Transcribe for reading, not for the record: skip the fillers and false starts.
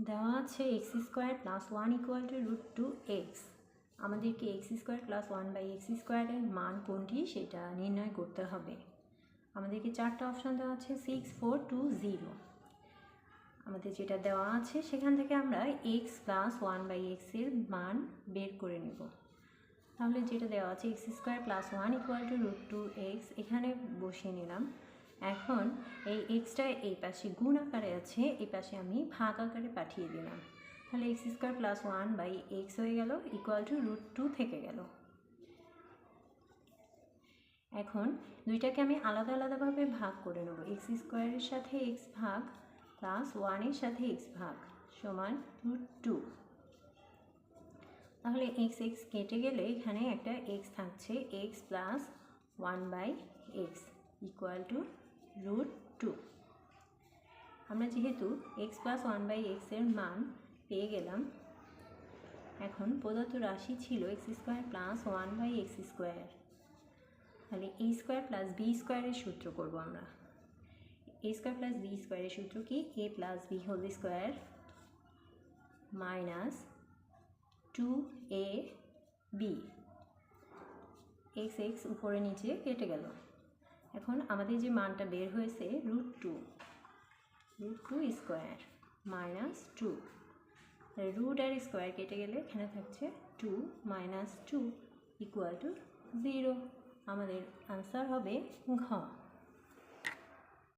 দেওয়া আছে x square plus one equal to √2x। আমাদেরকে x square plus one by x স্কোয়ারের মান কোনটি সেটা নির্ণয় করতে হবে। আমাদেরকে চারটা অপশান দেওয়া আছে 6, 4, 2, 0। আমাদের যেটা দেওয়া আছে সেখান থেকে আমরা এক্স প্লাস ওয়ান বাই এক্সের মান বের করে নেব। তাহলে যেটা দেওয়া আছে x square plus one equal to √2x, এখানে বসিয়ে নিলাম। এখন এই এক্সটা এই পাশে গুণ আকারে আছে, এই পাশে আমি ভাগ আকারে পাঠিয়ে দিলাম। তাহলে x square plus one by x হয়ে গেল ইকুয়াল টু √2 থেকে গেল। এখন দুইটাকে আমি আলাদা আলাদাভাবে ভাগ করে নেব। এক্স স্কোয়ারের সাথে এক্স ভাগ প্লাস ওয়ানের সাথে এক্স ভাগ সমান √2। তাহলে এক্স এক্স কেটে গেলে এখানে একটা এক্স থাকছে, x plus one by x equal to √2। আমরা যেহেতু এক্স প্লাস ওয়ান বাই এক্সের মান পেয়ে গেলাম, এখন প্রদত্ত রাশি ছিল x square plus one by x square. তাহলে এ স্কোয়ার প্লাস বি স্কোয়ারের সূত্র করব আমরা। এ স্কোয়ার প্লাস বি স্কোয়ারের সূত্র কি? A plus B whole square minus 2ab। X X উপরে নিচে কেটে গেল। এখন আমাদের যে মানটা বের হয়েছে √2 স্কোয়ার মাইনাস 2। রুট আর স্কোয়ার কেটে গেলে এখানে থাকছে 2 - 2 ইকুয়াল টু 0। আমাদের আনসার হবে ঘ।